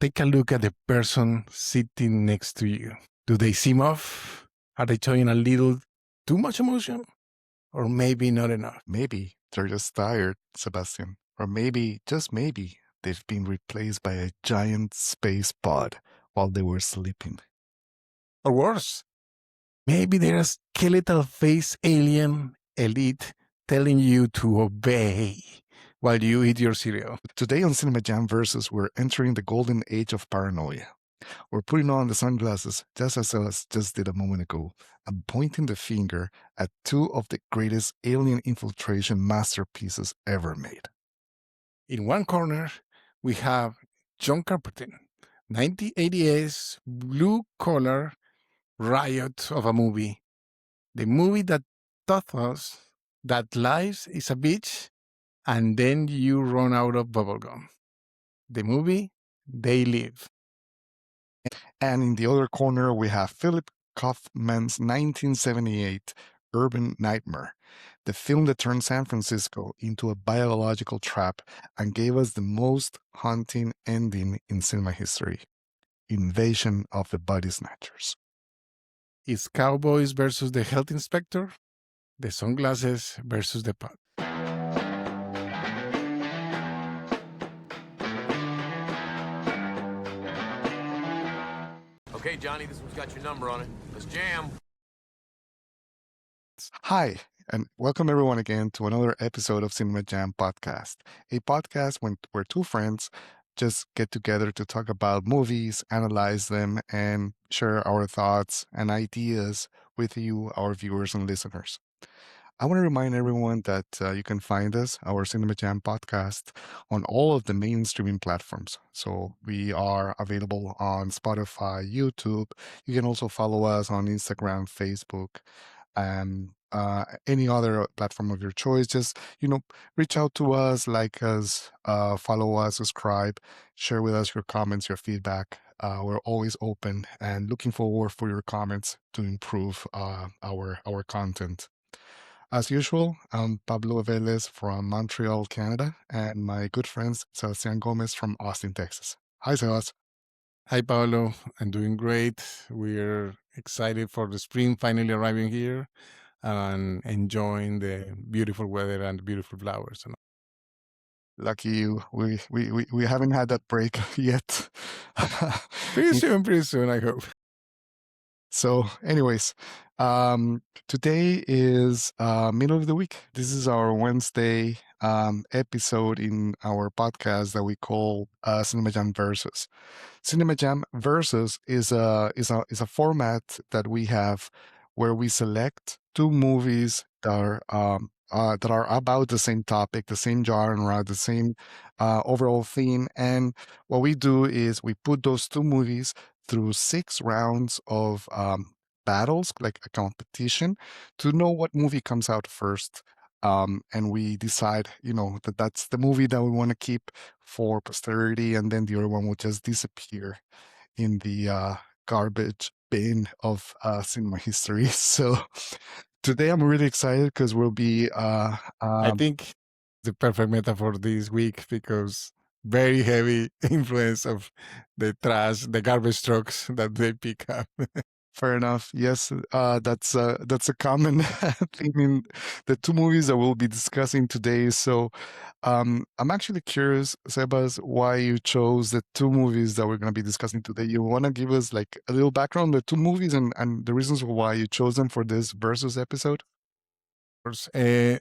take a look at the person sitting next to you. Do they seem off? Are they showing a little too much emotion? Or maybe not enough? Maybe they're just tired, Sebastian. Or maybe, just maybe, they've been replaced by a giant space pod while they were sleeping. Or worse, maybe they're a skeletal face alien elite telling you to obey while you eat your cereal. Today on CinemaJam Versus, we're entering the golden age of paranoia. We're putting on the sunglasses, just as Celeste just did a moment ago, and pointing the finger at two of the greatest alien infiltration masterpieces ever made. In one corner, we have John Carpenter, 1988's blue-collar riot of a movie. The movie that taught us that life is a bitch and then you run out of bubblegum. The movie, They Live. And in the other corner, we have Philip Kaufman's 1978 Urban Nightmare, the film that turned San Francisco into a biological trap and gave us the most haunting ending in cinema history, Invasion of the Body Snatchers. It's cowboys versus the health inspector, the sunglasses versus the pot. Okay, Johnny, this one's got your number on it. Let's jam. Hi, and welcome everyone again to another episode of Cinema Jam Podcast, a podcast where two friends just get together to talk about movies, analyze them, and share our thoughts and ideas with you, our viewers and listeners. I want to remind everyone that you can find us, our Cinema Jam podcast, on all of the main streaming platforms. So we are available on Spotify, YouTube. You can also follow us on Instagram, Facebook, and any other platform of your choice. Just, reach out to us, like us, follow us, subscribe, share with us your comments, your feedback. We're always open and looking forward for your comments to improve our content. As usual, I'm Pablo Velez from Montreal, Canada, and my good friends Sebastian Gomez from Austin, Texas. Hi, Sebas. Hi, Paolo. I'm doing great. We're excited for the spring finally arriving here and enjoying the beautiful weather and the beautiful flowers. Lucky you. We haven't had that break yet. Pretty soon, I hope. So, anyways, today is middle of the week. This is our Wednesday episode in our podcast that we call CinemaJam Versus. CinemaJam Versus is a format that we have where we select two movies that are about the same topic, the same genre, the same overall theme. And what we do is we put those two movies through 6 rounds of battles, like a competition, to know what movie comes out first. And we decide, that's the movie that we want to keep for posterity, and then the other one will just disappear in the garbage bin of cinema history. So today I'm really excited because we'll be... I think the perfect metaphor this week because very heavy influence of the trash, the garbage trucks that they pick up. Fair enough. Yes, that's a common theme in the two movies that we'll be discussing today. So I'm actually curious, Sebas, why you chose the two movies that we're going to be discussing today. You want to give us like a little background on the two movies and the reasons why you chose them for this versus episode?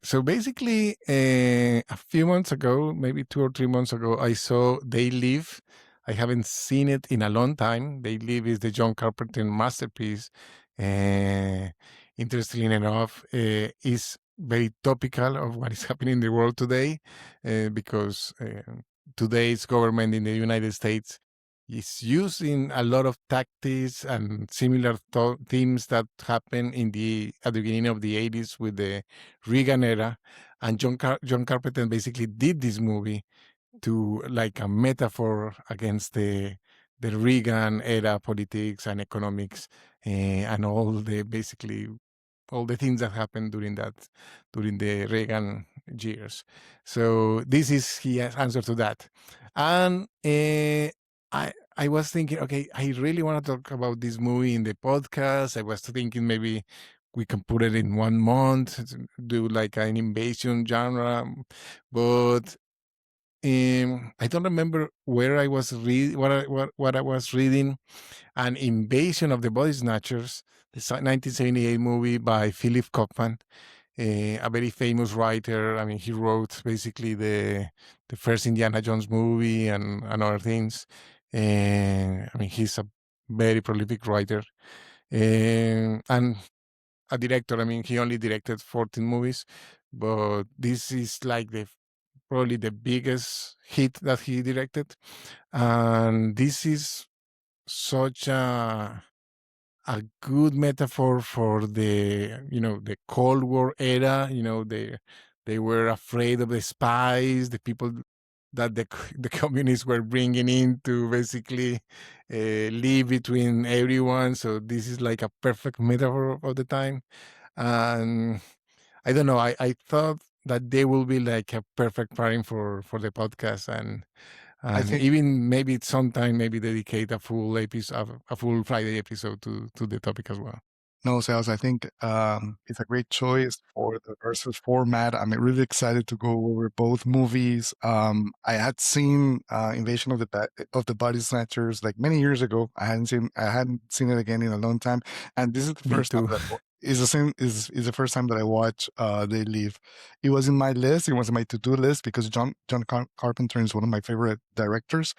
So basically, a few months ago, maybe 2 or 3 months ago, I saw They Live. I haven't seen it in a long time. They Live is the John Carpenter masterpiece. Interestingly enough, is very topical of what is happening in the world today, because today's government in the United States is using a lot of tactics and similar themes that happened at the beginning of the 80s with the Reagan era. And John Carpenter basically did this movie to like a metaphor against the Reagan era politics and economics, and all the things that happened during the Reagan years. So this is his answer to that. And I I was thinking, okay, I really want to talk about this movie in the podcast. I was thinking maybe we can put it in 1 month, do like an invasion genre, but I don't remember where I was what I was reading. An Invasion of the Body Snatchers, the 1978 movie by Philip Kaufman, a very famous writer. I mean, he wrote basically the first Indiana Jones movie and other things. I mean, he's a very prolific writer and a director. I mean, he only directed 14 movies, but this is like probably the biggest hit that he directed, and this is such a good metaphor for the Cold War era. They were afraid of the spies, the people that the communists were bringing in to basically live between everyone. So this is like a perfect metaphor of the time. And I don't know, I thought that they will be like a perfect pairing for the podcast, I and think even maybe sometime maybe dedicate a full episode, a full Friday episode to the topic as well. No, Sales, I think it's a great choice for the versus format. I'm really excited to go over both movies. I had seen Invasion of the Body Snatchers like many years ago. I hadn't seen it again in a long time, and this is the Me first time too. is the same is the first time that I watch They Live. It was in my list. It was in my to-do list because John Carpenter is one of my favorite directors.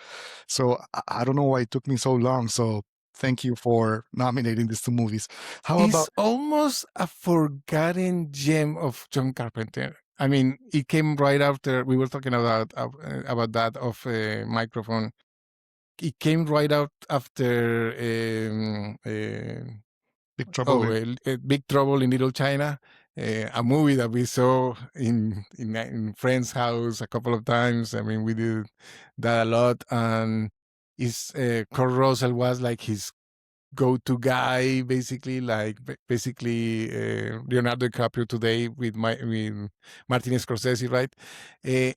So I don't know why it took me so long. So thank you for nominating these two movies. How It's about almost a forgotten gem of John Carpenter. I mean, it came right after we were talking about that off microphone. It came right out after Big Trouble in Big Trouble in Little China, a movie that we saw in friend's house a couple of times. I mean, we did that a lot, and Kurt Russell was like his go-to guy, basically, like basically Leonardo DiCaprio today with Martin Scorsese, right? Uh,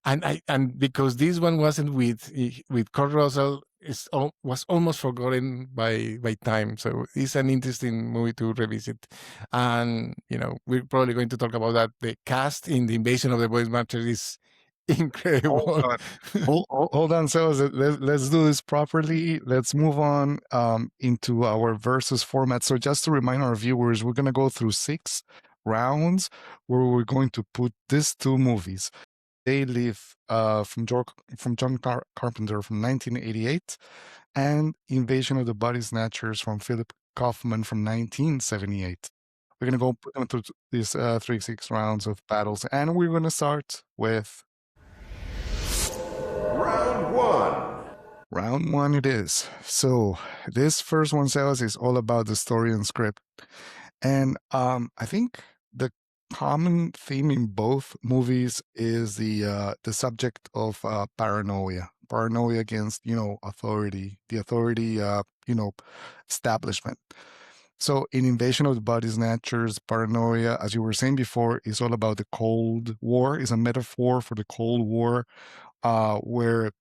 and because this one wasn't with Kurt Russell, was almost forgotten by time. So it's an interesting movie to revisit, and we're probably going to talk about that. The cast in the Invasion of the Body Snatchers is hold incredible. on. Hold on, so let's do this properly. Let's move on into our versus format. So just to remind our viewers, we're going to go through 6 rounds where we're going to put these two movies. They Live from John Carpenter from 1988 and Invasion of the Body Snatchers from Philip Kaufman from 1978. We're going to go put them through these 6 rounds of battles, and we're going to start with Round one. round 1 it is. So this first one, Sales, is all about the story and script. And I think the common theme in both movies is the subject of paranoia against authority, the authority establishment. So in Invasion of the Body Snatchers, paranoia, as you were saying before, is all about the Cold War, is a metaphor for the Cold War, where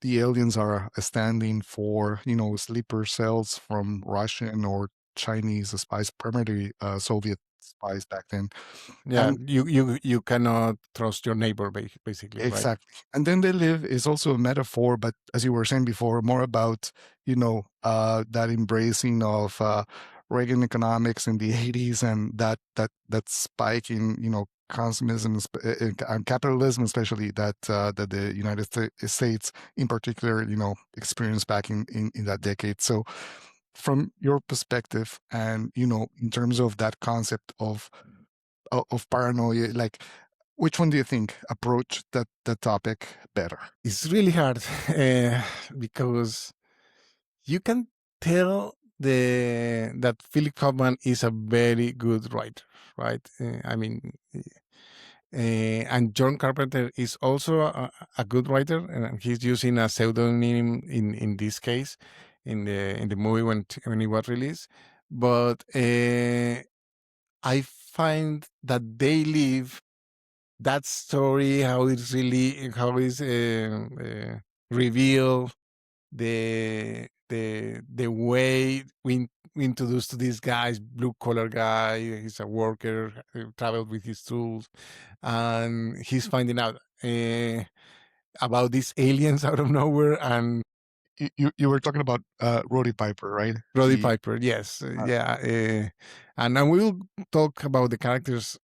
the aliens are standing for sleeper cells from Russian or Chinese spies, primarily Soviet spies back then. Yeah, And you cannot trust your neighbor, basically, right? exactly. And then They Live is also a metaphor, but as you were saying before, more about that embracing of Reagan economics in the 80s and that spike in consumism and capitalism, especially that the United States in particular experienced back in that decade. So from your perspective, and in terms of that concept of paranoia, like, which one do you think approached that topic better? It's really hard because you can tell that Philip Kaufman is a very good writer, right? I mean, and John Carpenter is also a good writer, and he's using a pseudonym in this case, in the movie when it was released. But I find that They Live, that story, how it's revealed, the way we introduced to these guys, blue collar guy, he's a worker, traveled with his tools, and he's finding out about these aliens out of nowhere. And You were talking about Roddy Piper, right? Roddy Piper, yes, Uh, yeah, and then we'll talk about the characters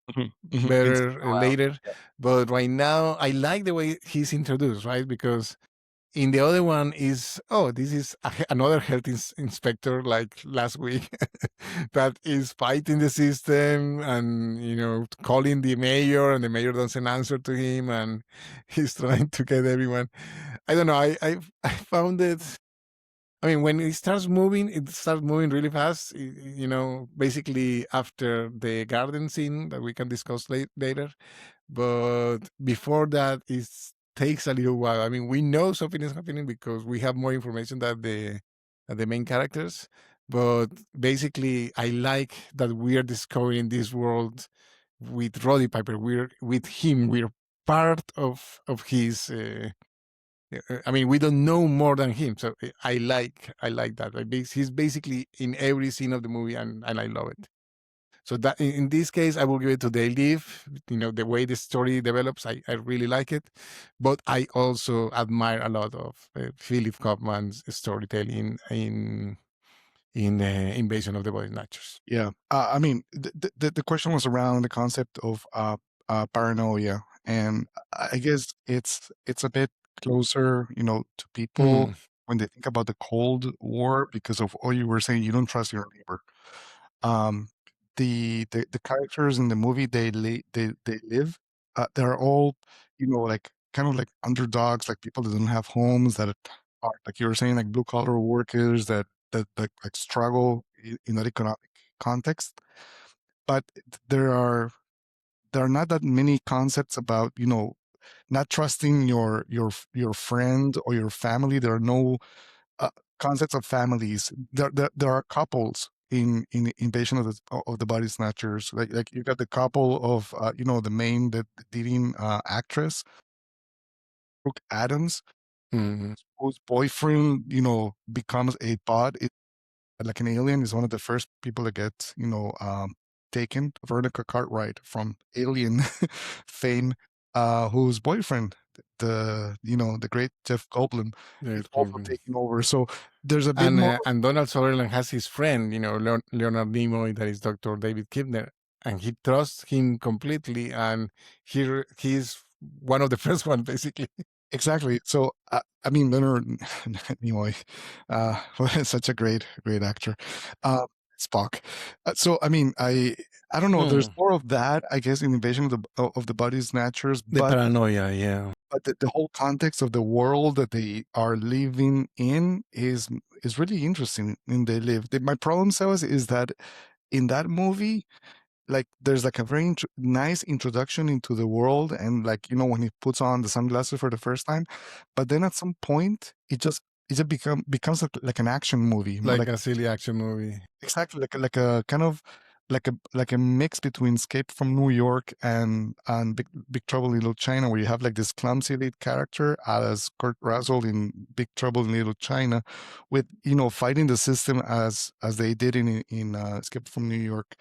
inside better around. later. Yeah. But right now, I like the way he's introduced, right? Because in the other one is, oh, this is another health inspector like last week that is fighting the system and, calling the mayor, and the mayor doesn't answer to him, and he's trying to get everyone. I don't know. I found it. I mean, when it starts moving really fast. Basically after the garden scene that we can discuss later. But before that, it takes a little while. I mean, we know something is happening because we have more information than the main characters. But basically, I like that we are discovering this world with Roddy Piper. We're with him. We're part of his. I mean, we don't know more than him, so I like that. He's basically in every scene of the movie, and I love it. So that in this case, I will give it to They Live. The way the story develops, I really like it. But I also admire a lot of Philip Kaufman's storytelling in Invasion of the Body Snatchers. Yeah. I mean, the question was around the concept of paranoia, and I guess it's a bit closer, to people when they think about the Cold War because of all you were saying. You don't trust your neighbor. Um, the characters in the movie, they live. They're all, like kind of like underdogs, like people that don't have homes, that are, like you were saying, like blue collar workers that like struggle in that economic context. But there are not that many concepts about, not trusting your friend or your family. There are no concepts of families. There are couples in Invasion of the Body Snatchers. Like you got the couple of the main, the leading actress, Brooke Adams, Mm-hmm. whose boyfriend becomes a bot, like an alien, is one of the first people that get taken. Veronica Cartwright from Alien fame, whose boyfriend, the great Jeff Goldblum, is also taking over. So there's a bit more. And Donald Sutherland has his friend, Leonard Nimoy, that is Dr. David Kibner, and he trusts him completely, and he's one of the first ones, basically. Exactly. So I mean, Leonard Nimoy, such a great actor. Spock. So I mean, I don't know. There's more of that, I guess, in Invasion of the Body Snatchers. The paranoia, yeah. But the whole context of the world that they are living in is really interesting. And they live. My problem, Sebas, is that in that movie, like there's like a very nice introduction into the world, and like when he puts on the sunglasses for the first time, but then at some point it just becomes like an action movie, like a silly action movie. Exactly, like a kind of like a mix between Escape from New York and Big Trouble in Little China, where you have like this clumsy lead character as Kurt Russell in Big Trouble in Little China, with fighting the system as they did in Escape from New York.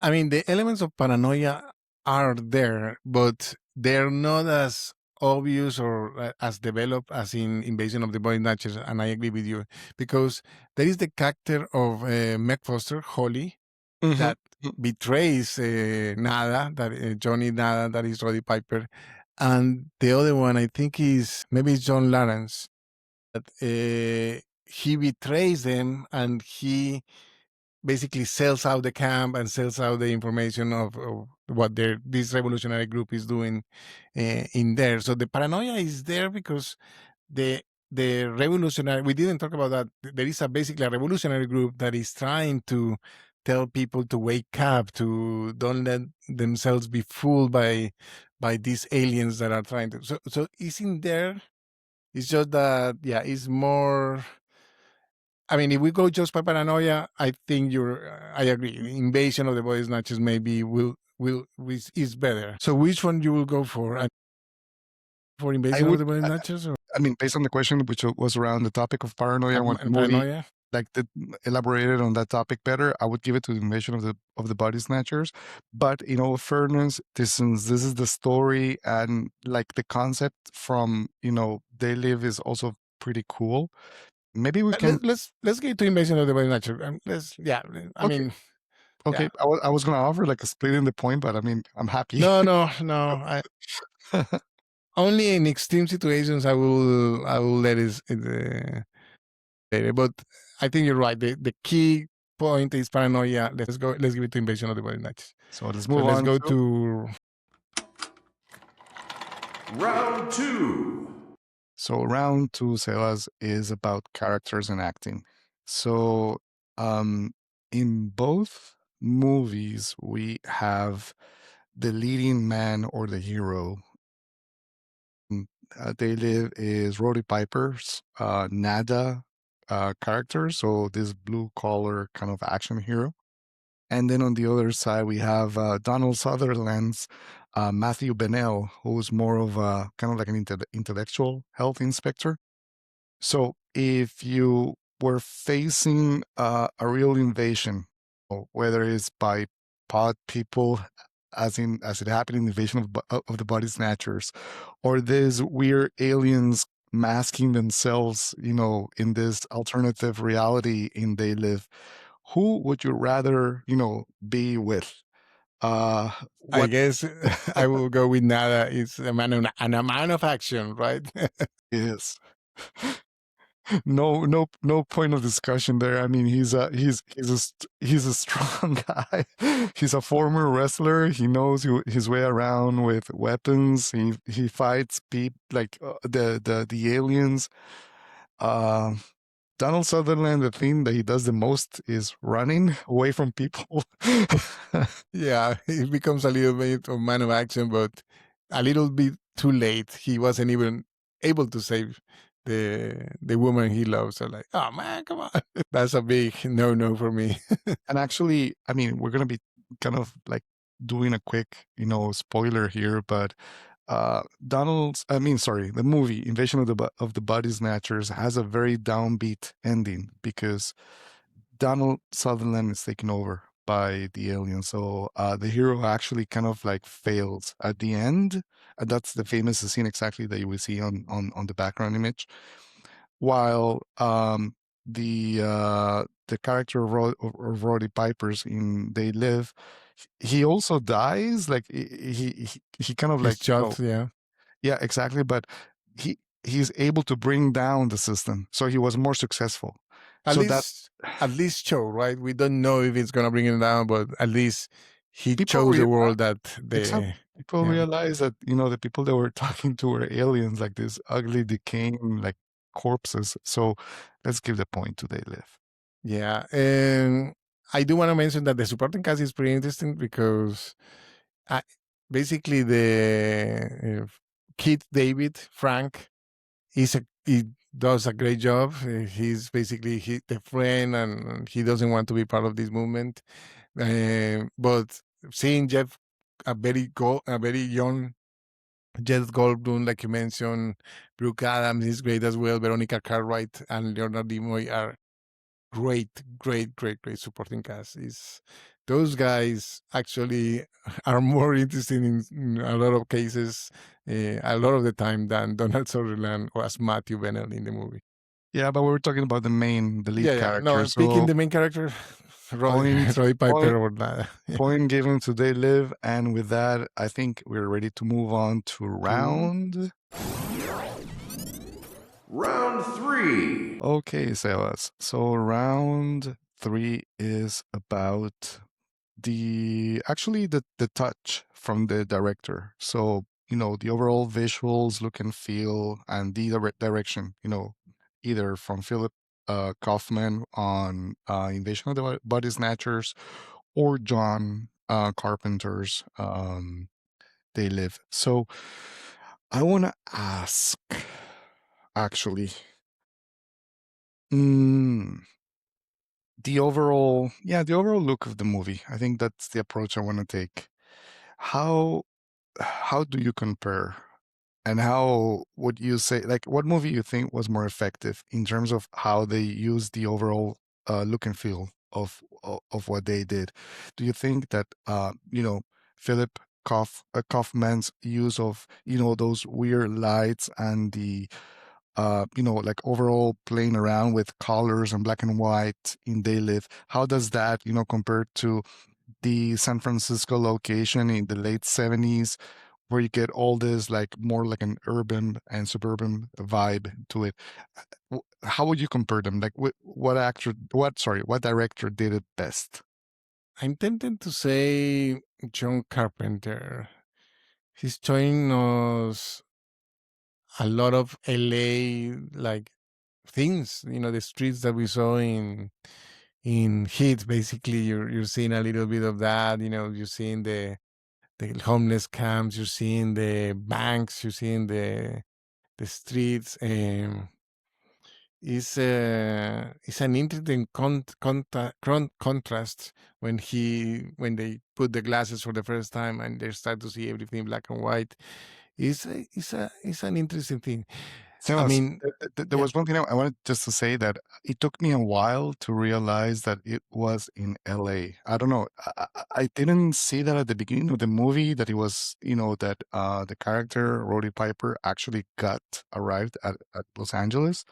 I mean, the elements of paranoia are there, but they're not as obvious or as developed as in Invasion of the Body Snatchers, and I agree with you, because there is the character of Meg Foster, Holly, that betrays Nada, that Johnny Nada, that is Roddy Piper, and the other one I think maybe it's John Lawrence, that he betrays them, and he basically sells out the camp and sells out the information of what this revolutionary group is doing in there. So the paranoia is there because the revolutionary, we didn't talk about that. There is basically a revolutionary group that is trying to tell people to wake up, to don't let themselves be fooled by these aliens that are trying to. So it's in there. It's just that, yeah, it's more. I mean, if we go just by paranoia, I think I agree. Invasion of the Body Snatchers maybe is better. So which one you will go for? For Invasion of the Body Snatchers? I mean, based on the question, which was around the topic of paranoia, when the and movie paranoia. like elaborated on that topic better, I would give it to the invasion of the body snatchers. But in all fairness, since this is the story and like the concept from They Live is also pretty cool. Maybe we can. Let's get to invasion of the body snatcher. I Okay, mean, okay. yeah. I was gonna offer like a split in the point, but I mean, I'm happy. No. Only in extreme situations I will let it. But I think you're right. The key point is paranoia. Let's go. Let's give it to invasion of the body snatchers. So let's So move let's on go to to Round 2. So round two, Sebas, is about characters and acting. So in both movies, we have the leading man or the hero. They Live is Roddy Piper's Nada character, so this blue collar kind of action hero. And then on the other side, we have Donald Sutherland's Matthew Bennell, who's more of a kind of like an intellectual health inspector. So if you were facing a real invasion, or whether it's by pod people, as it happened in the invasion of the body snatchers, or these weird aliens masking themselves, in this alternative reality in They Live, who would you rather, be with? I What guess I will go with Nada. It's a man of action, right? is no point of discussion there. I mean, he's a strong guy. He's a former wrestler. He knows his way around with weapons. He fights people like the aliens. uh Donald Sutherland, the thing that he does the most is running away from people. Yeah, he becomes a little bit of man of action, but a little bit too late. He wasn't even able to save the woman he loves. So like, oh man, come on. That's a big no for me. And actually, I mean, we're gonna be kind of like doing a quick, spoiler here, but the movie Invasion of the Body Snatchers has a very downbeat ending because Donald Sutherland is taken over by the alien. So the hero actually kind of like fails at the end. That's the famous scene exactly that you will see on the background image. While the character of Roddy Piper's in They Live, he also dies. Like he kind of He's like shot, yeah. yeah, exactly. But he's able to bring down the system, so he was more successful. At So that least show, right? We don't know if it's gonna bring it down, but at least he people chose the realize, world that except they people yeah. realize that the people they were talking to were aliens, like this ugly, decaying like corpses. So let's give the point to They Live. Yeah, and I do want to mention that the supporting cast is pretty interesting because I, basically the kid David Frank he does a great job. He's basically the friend, and he doesn't want to be part of this movement. But seeing a very young Jeff Goldblum, like you mentioned, Brooke Adams is great as well. Veronica Cartwright and Leonard Nimoy are great supporting cast. Is those guys actually are more interesting in a lot of cases, a lot of the time than Donald Sutherland or as Matthew Bennell in the movie. Yeah, but we were talking about the lead Yeah. No, character. picking So the main character, point, Roddy Piper point, or Nada. point given to They Live, and with that, I think we're ready to move on to round 3. Okay, Sebas. So round 3 is about the touch from the director. So, the overall visuals, look and feel, and the direction, either from Philip Kaufman on Invasion of the Body Snatchers or John Carpenter's They Live. So I want to ask, actually, the overall look of the movie. I think that's the approach I want to take. How do you compare And how would you say, like, what movie you think was more effective in terms of how they use the overall look and feel of what they did? Do you think that Philip Kaufman's use of those weird lights and the like overall playing around with colors and black and white in They Live, how does that compare to the San Francisco location in the late 70s, where you get all this like more like an urban and suburban vibe to it? How would you compare them? Like what director did it best? I'm tempted to say John Carpenter. He's showing us a lot of LA like things, the streets that we saw in Heat. Basically, you're seeing a little bit of that. You're seeing the homeless camps, you're seeing the banks, you're seeing the streets. It's an interesting contrast when they put the glasses for the first time and they start to see everything black and white. It's an interesting thing. I Sebas, mean, there yeah, was one thing I wanted just to say, that it took me a while to realize that it was in LA. I don't know. I didn't see that at the beginning of the movie, that it was, that the character, Roddy Piper, actually arrived at Los Angeles.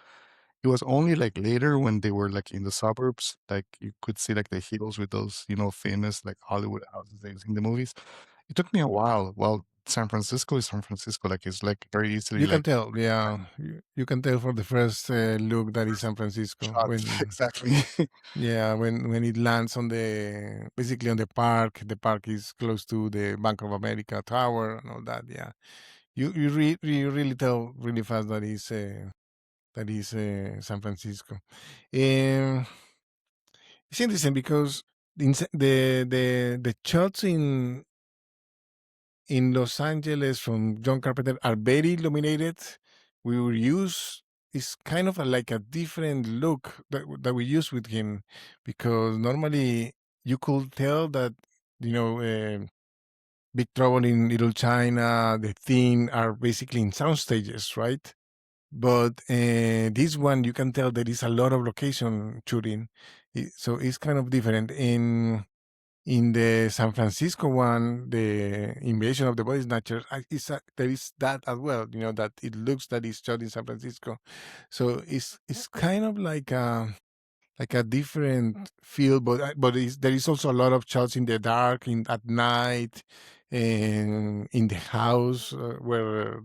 It was only like later when they were like in the suburbs, like you could see like the hills with those, famous like Hollywood houses they use in the movies. It took me a while. Well, San Francisco is San Francisco. Like it's like very easily you can like tell. Yeah, you can tell for the first look that is San Francisco shots. when Exactly. yeah when it lands on the basically on the park. The park is close to the Bank of America Tower and all that. Yeah, you really tell really fast that is San Francisco. Um, it's interesting because the shots in Los Angeles from John Carpenter are very illuminated. We will use it's kind of like a different look that we use with him, because normally you could tell that you know Big Trouble in Little China, The Thing are basically in sound stages, right? But this one, you can tell there is a lot of location shooting, so it's kind of different. In the San Francisco one, the invasion of the Body Snatchers, there is that as well. That it looks that it's shot in San Francisco, so it's kind of like a different feel, but there is also a lot of shots in the dark, at night, and in the house where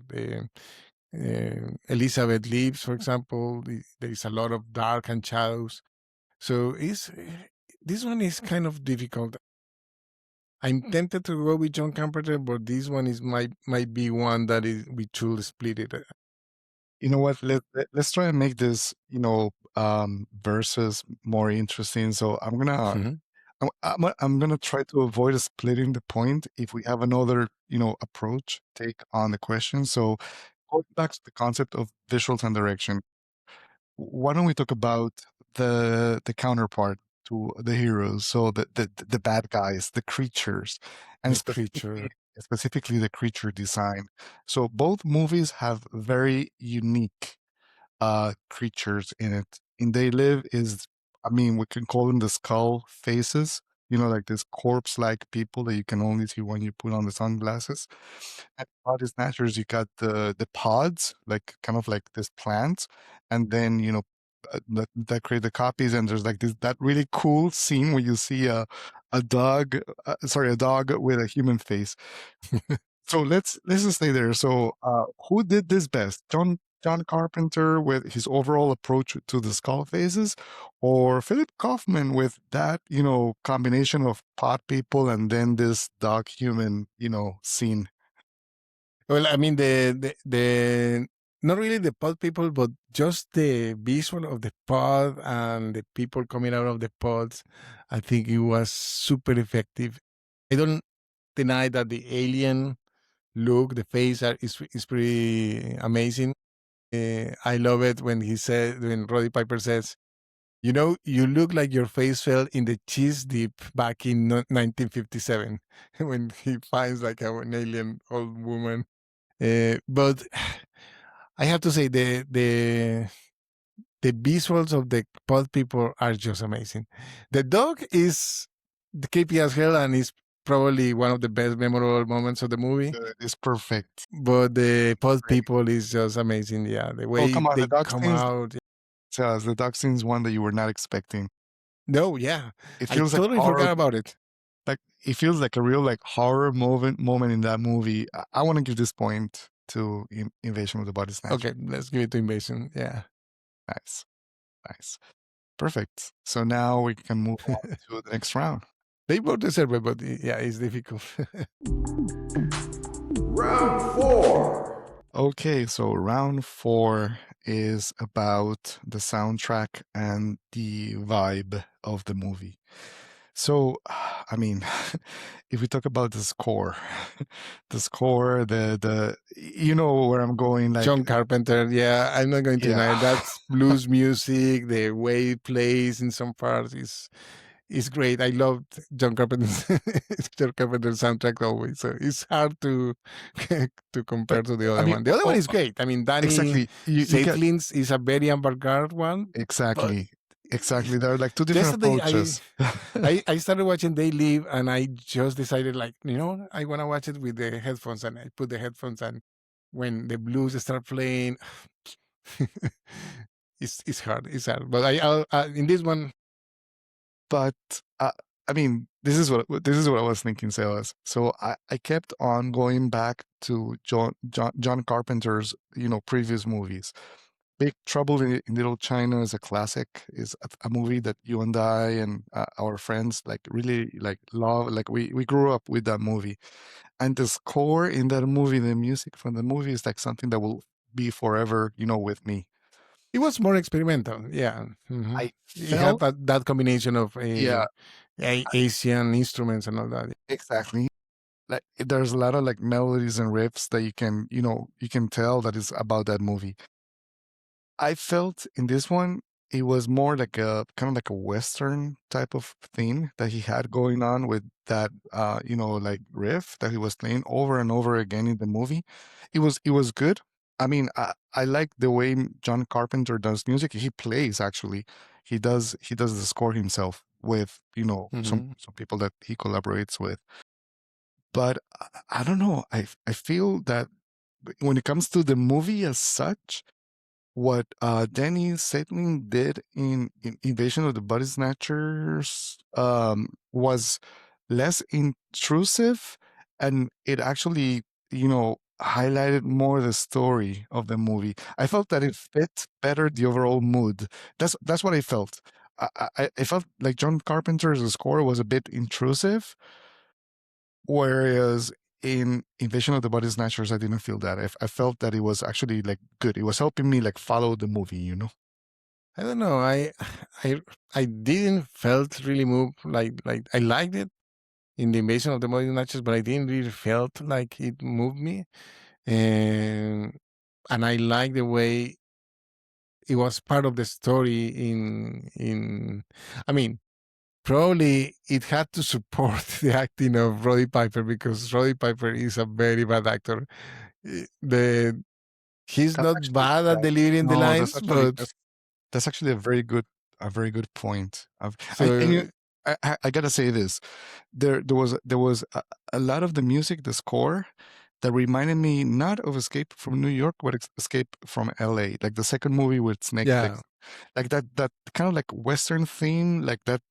Elizabeth lives, for example. There is a lot of dark and shadows. So this one is kind of difficult. I'm tempted to go with John Carpenter, but this one might be one that we should split it. You know what? Let's try and make this, versus more interesting. So Mhm. I'm gonna try to avoid splitting the point if we have another, approach take on the question. So going back to the concept of visuals and direction, why don't we talk about the counterpart to the heroes? So the bad guys, the creatures, and The creature. specifically the creature design. So both movies have very unique creatures in it. In They Live is, I mean, we can call them the skull faces, like this corpse-like people that you can only see when you put on the sunglasses. And Body Snatchers, you got the pods, like kind of like this plants, and then that create the copies. And there's like that really cool scene where you see a dog, sorry, a dog with a human face. So let's just stay there. So who did this best? John Carpenter with his overall approach to the skull faces, or Philip Kaufman with that, combination of pot people and then this dog human, scene? Well, I mean the not really the pod people, but just the visual of the pod and the people coming out of the pods. I think it was super effective. I don't deny that the alien look, the face is pretty amazing. I love it when Roddy Piper says, you look like your face fell in the cheese dip back in 1957 when he finds like an alien old woman. But I have to say the visuals of the pod people are just amazing. The dog is the creepy as hell and is probably one of the best memorable moments of the movie. It's perfect. But the pod Great. people is just amazing. Yeah, the Oh, way come on, they the dog come scenes. out. The dog scene's one that you were not expecting. No, yeah, It I feels like totally horror. forgot about it. Like it feels like a real like horror moment in that movie. I want to give this point to Invasion of the Body Snatchers. Okay, let's give it to Invasion. Yeah. Nice. Perfect. So now we can move on to the next round. They both deserve it, but yeah, it's difficult. Round 4. Okay, so round 4 is about the soundtrack and the vibe of the movie. So, I mean, if we talk about the score, the you know where I'm going, like John Carpenter, yeah, I'm not going to deny it. yeah, That's blues music. The way it plays in some parts is great. I loved John Carpenter's soundtrack always. So it's hard to to compare but to the I other mean, one. The other one is great. I mean, Danny exactly. You get Seitlins is a very avant-garde one. But exactly. There are like two different yesterday, approaches. I started watching They Live, and I just decided, like, I want to watch it with the headphones, and I put the headphones, and when the blues start playing, it's hard. It's hard. But in this one, But I mean, this is what I was thinking, Sebas. So I kept on going back to John Carpenter's previous movies. Big Trouble in Little China is a classic. Is a movie that you and I and our friends like really like love. Like we grew up with that movie, and the score in that movie, the music from the movie is like something that will be forever, with me. it was more experimental. Yeah. Mm-hmm. I It had felt that combination of yeah, Asian instruments and all that. exactly. Like there's a lot of like melodies and riffs that you can tell that is about that movie. I felt in this one it was more like a kind of like a western type of theme that he had going on with that like riff that he was playing over and over again in the movie. It was good. I mean, I like the way John Carpenter does music. He plays actually. He does the score himself with some people that he collaborates with. But I don't know. I feel that when it comes to the movie as such, what Danny Sutherland did in Invasion of the Body Snatchers was less intrusive, and it actually highlighted more the story of the movie. I felt that it fit better the overall mood. That's what I felt. I felt like John Carpenter's score was a bit intrusive, whereas in Invasion of the Body Snatchers, I didn't feel that. I felt that it was actually like good. It was helping me like follow the movie. I don't know. I didn't felt really moved. Like I liked it in the Invasion of the Body Snatchers, but I didn't really felt like it moved me. And I like the way it was part of the story in I mean, probably it had to support the acting of Roddy Piper, because Roddy Piper is a very bad actor. He's That's not actually bad at delivering the no, that's lines, actually but that's actually a very good point. so I gotta say this. There was a lot of the music, the score, that reminded me not of Escape from New York, but Escape from LA, like the second movie with Snake yeah. Plissken. Like that kind of like Western theme, like that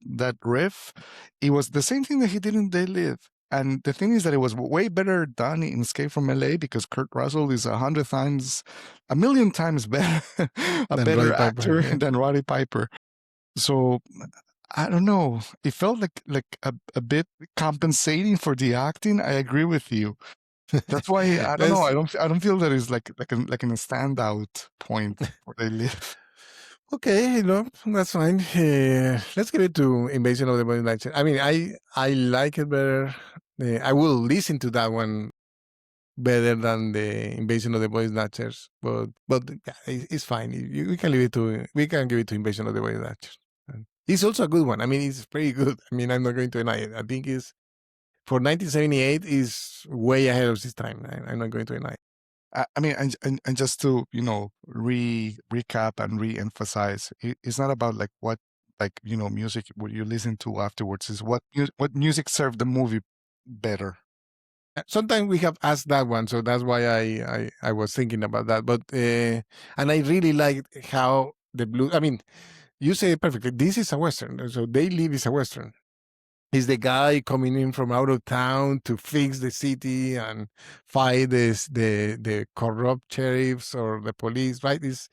riff. It was the same thing that he did in They Live. And the thing is that it was way better done in Escape from LA because Kurt Russell is 1,000,000 times better, a Than better Roddy Piper, actor yeah. than Roddy Piper. So I don't know. It felt like a bit compensating for the acting. I agree with you. That's why I don't know. I don't feel that it's like in a standout point where They Live. Okay, that's fine. Let's give it to Invasion of the Body Snatchers. I mean, I like it better. I will listen to that one better than the Invasion of the Body Snatchers, but yeah, it's fine. We can give it to Invasion of the Body Snatchers. It's also a good one. I mean, it's pretty good. I mean, I'm not going to deny it. I think it's for 1978 is way ahead of its time. I'm not going to deny it. I mean, and just to recap and re-emphasize, it's not about like what music what you listen to afterwards. Is what music served the movie better. Sometimes we have asked that one, so that's why I was thinking about that. But and I really liked how the blue. I mean, you say it perfectly. This is a western, so They Live is a western. Is the guy coming in from out of town to fix the city and fight the corrupt sheriffs or the police, right? It's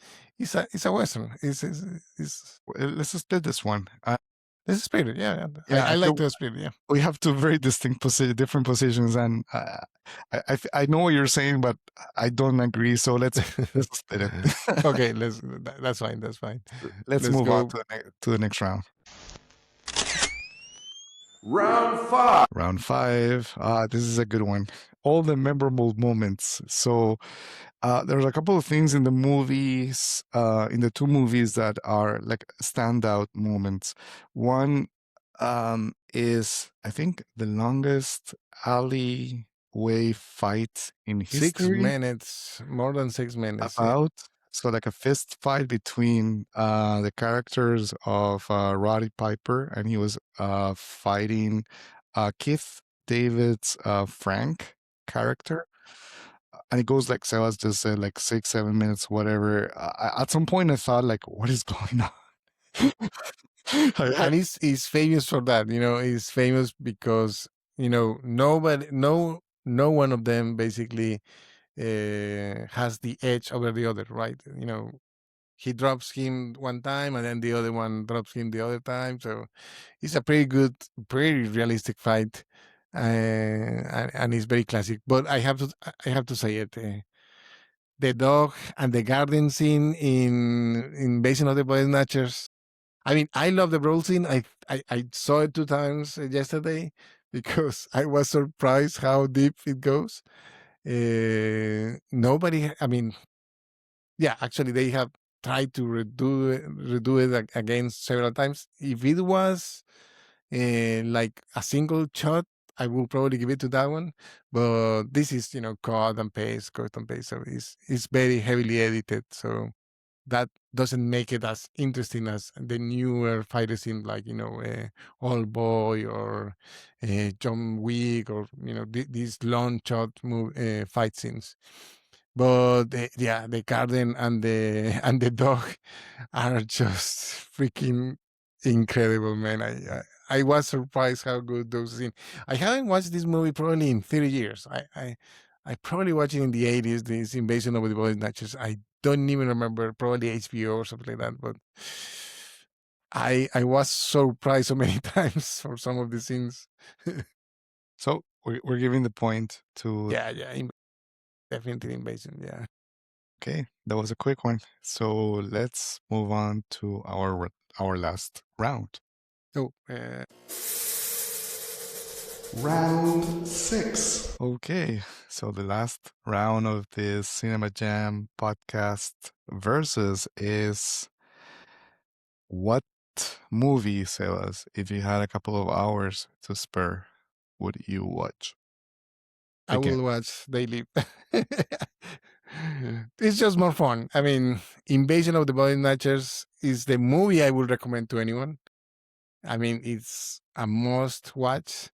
a western. Let's split this one. It's a spirit, yeah. Yeah, I like to split, yeah. We have two very distinct different positions, and I know what you're saying, but I don't agree. So let's split it. Okay, that's fine. That's fine. Let's move on to the next round. Round 5. Round 5. This is a good one. All the memorable moments. So there's a couple of things in the movies, in the two movies that are like standout moments. One is, I think, the longest alleyway fight in history. 6 minutes, more than 6 minutes. So like a fist fight between the characters of Roddy Piper, and he was fighting Keith David's Frank character. And it goes like Sebas just said, like 6-7 minutes, whatever. At some point I thought, like, what is going on? And he's famous for that, he's famous because, no one of them basically has the edge over the other, right? He drops him one time and then the other one drops him the other time. So it's a pretty realistic fight. And it's very classic. But I have to say it. The dog and the garden scene in Invasion of the Body Snatchers. I mean, I love the brawl scene. I saw it 2 times yesterday because I was surprised how deep it goes. Nobody, I mean, yeah, actually they have tried to redo it again several times. If it was like a single shot, I will probably give it to that one. But this is, cut and paste. So it's very heavily edited. So that doesn't make it as interesting as the newer fighter scene, like Old Boy or John Wick, or these long shot fight scenes. But the garden and the and the dog are just freaking incredible, man. I was surprised how good those scenes. I haven't watched this movie probably in 30 years. I probably watched it in the 80s, this Invasion of the Body Snatchers. I don't even remember, probably HBO or something like that. But I was surprised so many times for some of the scenes. So we're giving the point to... Yeah, definitely Invasion, yeah. Okay, that was a quick one. So let's move on to our last round. So, round 6. Okay, so the last round of this CinemaJam podcast versus is, what movie, Sebas, if you had a couple of hours to spare, would you watch? I will watch They Live. It's just more fun. I mean, Invasion of the Body Snatchers is the movie I would recommend to anyone. I mean, it's a must watch,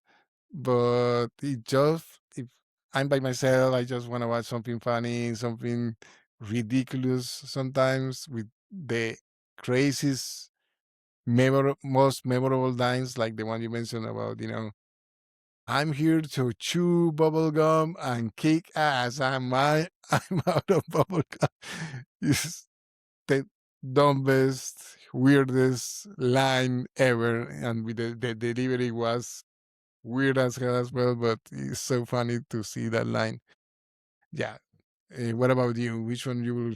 but if I'm by myself, I just want to watch something funny, something ridiculous sometimes with the craziest, most memorable lines, like the one you mentioned about, I'm here to chew bubble gum and kick ass. I'm out of bubble gum. It's the dumbest, weirdest line ever, and with the delivery was weird as hell as well. But it's so funny to see that line. Yeah. What about you? Which one you will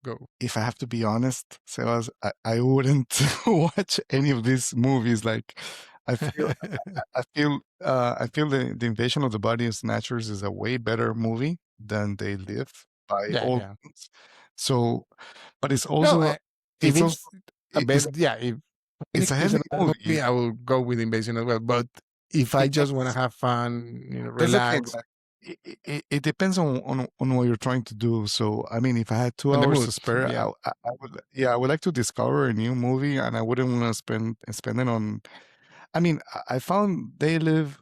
go? If I have to be honest, Sebas, I wouldn't watch any of these movies. Like, I feel the Invasion of the Body Snatchers is a way better movie than They Live by all means. So, but it's also if it's a heavy movie, I will go with Invasion as well. But if I just want to have fun, relax. it depends on what you're trying to do. So, I mean, if I had two On the hours mood. to spare, Yeah. I would, yeah, I would like to discover a new movie, and I wouldn't want to spend it on. I mean, I found They Live,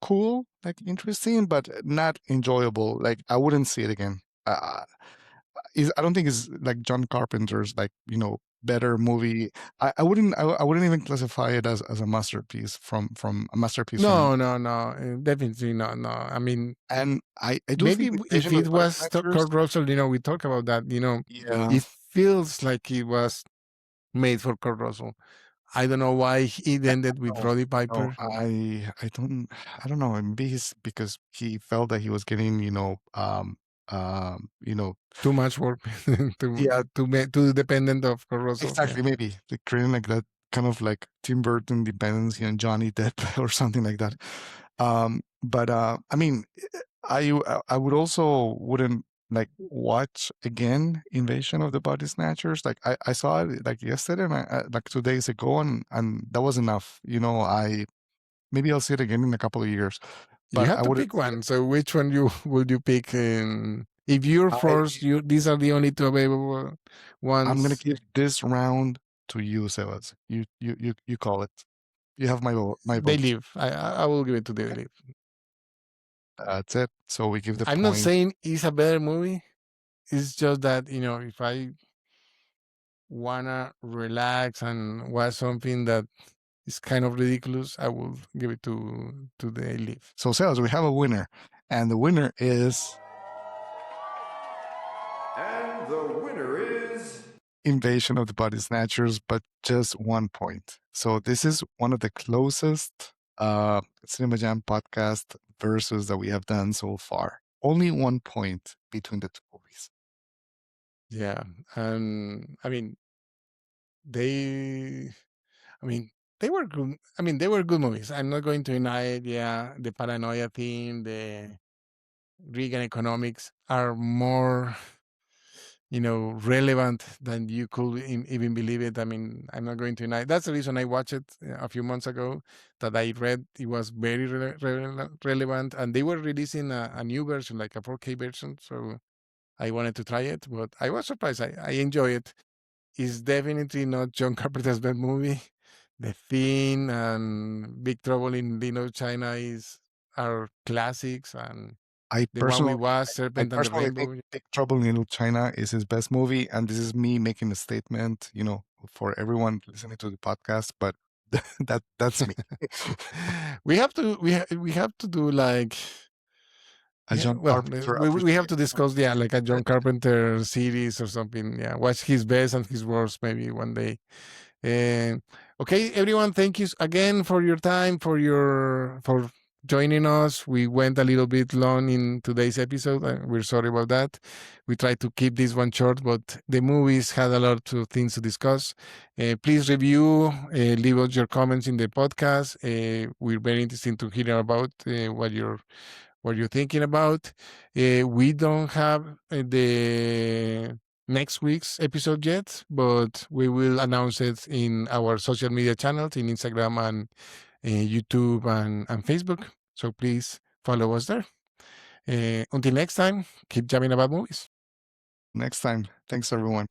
cool, like interesting, but not enjoyable. Like I wouldn't see it again. I don't think it's like John Carpenter's like better movie. I wouldn't even classify it as a masterpiece from a masterpiece from. No, definitely not. No, I mean, And I do maybe think the if Invasion of it the Body was Snatchers. Kurt Russell, we talk about that. Yeah. It feels like it was made for Kurt Russell. I don't know why it ended with No, Roddy no, Piper. I don't know. Maybe it's because he felt that he was getting, Too much work, yeah, too dependent of Kurt Russell. Yeah. exactly. Maybe like creating like that kind of like Tim Burton dependency on Johnny Depp or something like that. But I mean, I would also wouldn't like watch again Invasion of the Body Snatchers. Like I saw it like yesterday and like 2 days ago, and that was enough. Maybe I'll see it again in a couple of years, You but have I to wouldn't pick see it. one. So which one would you pick? If you're I forced, these are the only two available I'm gonna ones. give this round to you, Sebas. You call it. You have my They vote. live. I will give it to They Live. That's it. So we give the I'm not point. saying it's a better movie. It's just that if I wanna relax and watch something that is kind of ridiculous, I will give it to They Live. So Sebas, we have a winner, and the winner is And the winner is. Invasion of the Body Snatchers, but just 1 point. So this is one of the closest CinemaJam podcast versus that we have done so far. Only 1 point between the two movies. Yeah, and they, I mean, they were good. They were good movies. I'm not going to deny it. Yeah, the paranoia theme, the Reagan economics are more, relevant than you could even believe it. I'm not going to deny. That's the reason I watched it a few months ago. That I read it was very relevant, and they were releasing a new version, like a 4K version. So I wanted to try it, but I was surprised. I enjoy it. It's definitely not John Carpenter's best movie. The Thing and Big Trouble in Little China are classics, and I the one we personally, watched, I Serpent and the personally think Rainbow. Big Trouble in Little China is his best movie, and this is me making a statement, for everyone listening to the podcast. But that's me. We have to do like A John well, Carpenter we have to appreciation. discuss like a John Carpenter series or something. Yeah, watch his best and his worst maybe one day. And okay, everyone, thank you again for your time, for joining us. We went a little bit long in today's episode. We're sorry about that. We tried to keep this one short, but the movies had a lot of things to discuss. Please review, leave us your comments in the podcast. We're very interested to hear about what you're thinking about. We don't have the next week's episode yet, but we will announce it in our social media channels in Instagram and YouTube and Facebook. So please follow us there. Until next time, keep jamming about movies. Next time. Thanks, everyone.